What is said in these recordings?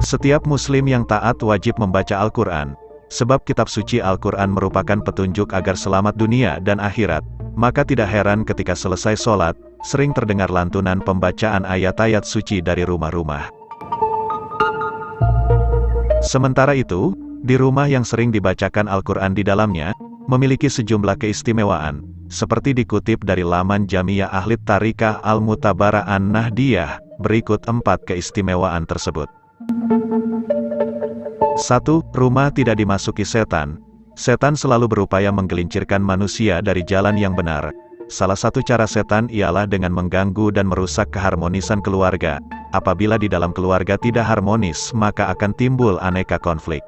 Setiap muslim yang taat wajib membaca Al-Quran, sebab kitab suci Al-Quran merupakan petunjuk agar selamat dunia dan akhirat. Maka tidak heran ketika selesai sholat, sering terdengar lantunan pembacaan ayat-ayat suci dari rumah-rumah. Sementara itu, di rumah yang sering dibacakan Al-Quran di dalamnya, memiliki sejumlah keistimewaan, seperti dikutip dari laman Jamiyah Ahli Tarikah Al-Mutabara An-Nahdiyah, berikut 4 keistimewaan tersebut. 1. Rumah tidak dimasuki setan. Setan selalu berupaya menggelincirkan manusia dari jalan yang benar. Salah satu cara setan ialah dengan mengganggu dan merusak keharmonisan keluarga. Apabila di dalam keluarga tidak harmonis, maka akan timbul aneka konflik.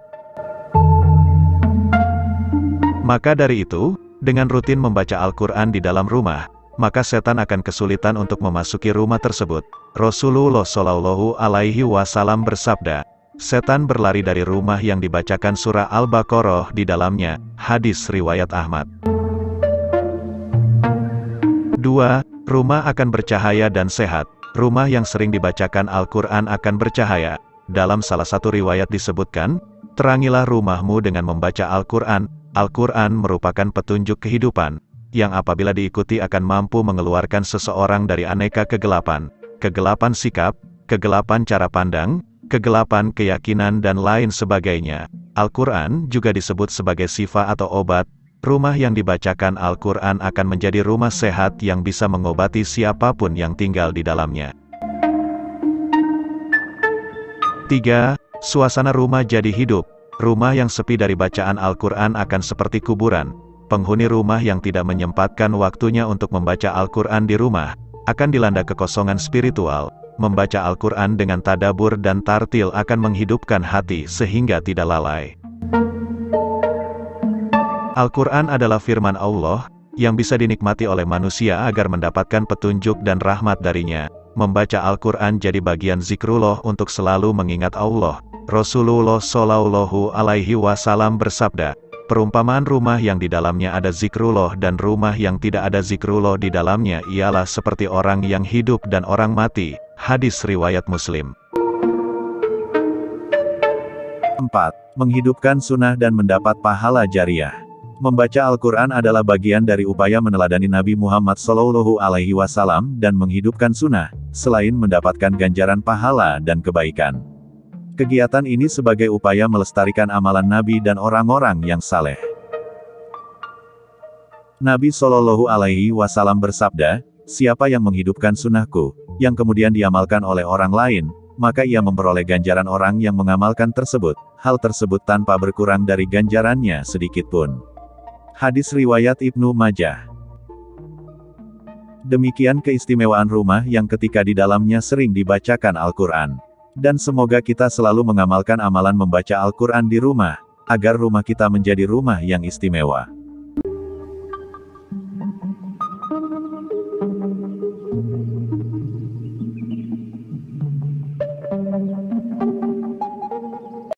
Maka dari itu, dengan rutin membaca Al-Quran di dalam rumah, maka setan akan kesulitan untuk memasuki rumah tersebut. Rasulullah Shallallahu Alaihi Wasallam bersabda, setan berlari dari rumah yang dibacakan surah Al-Baqarah di dalamnya. Hadis riwayat Ahmad. 2. Rumah akan bercahaya dan sehat. Rumah yang sering dibacakan Al-Quran akan bercahaya. Dalam salah satu riwayat disebutkan, terangilah rumahmu dengan membaca Al-Quran. Al-Quran merupakan petunjuk kehidupan, yang apabila diikuti akan mampu mengeluarkan seseorang dari aneka kegelapan. Kegelapan sikap, kegelapan cara pandang, kegelapan keyakinan dan lain sebagainya. Al-Quran juga disebut sebagai syifa atau obat. Rumah yang dibacakan Al-Quran akan menjadi rumah sehat yang bisa mengobati siapapun yang tinggal di dalamnya. 3. Suasana rumah jadi hidup. Rumah yang sepi dari bacaan Al-Quran akan seperti kuburan. Penghuni rumah yang tidak menyempatkan waktunya untuk membaca Al-Quran di rumah, akan dilanda kekosongan spiritual. Membaca Al-Quran dengan tadabur dan tartil akan menghidupkan hati sehingga tidak lalai. Al-Quran adalah firman Allah, yang bisa dinikmati oleh manusia agar mendapatkan petunjuk dan rahmat darinya. Membaca Al-Quran jadi bagian zikrullah untuk selalu mengingat Allah. Rasulullah Shallallahu Alaihi Wasallam bersabda, perumpamaan rumah yang di dalamnya ada zikrullah dan rumah yang tidak ada zikrullah di dalamnya ialah seperti orang yang hidup dan orang mati. Hadis riwayat Muslim. 4. Menghidupkan sunnah dan mendapat pahala jariah. Membaca Al-Quran adalah bagian dari upaya meneladani Nabi Muhammad Shallallahu Alaihi Wasallam dan menghidupkan sunnah, selain mendapatkan ganjaran pahala dan kebaikan. Kegiatan ini sebagai upaya melestarikan amalan Nabi dan orang-orang yang saleh. Nabi Shallallahu Alaihi Wasallam bersabda, siapa yang menghidupkan sunnahku, yang kemudian diamalkan oleh orang lain, maka ia memperoleh ganjaran orang yang mengamalkan tersebut, hal tersebut tanpa berkurang dari ganjarannya sedikitpun. Hadis riwayat Ibnu Majah. Demikian keistimewaan rumah yang ketika di dalamnya sering dibacakan Al-Quran. Dan semoga kita selalu mengamalkan amalan membaca Al-Quran di rumah, agar rumah kita menjadi rumah yang istimewa.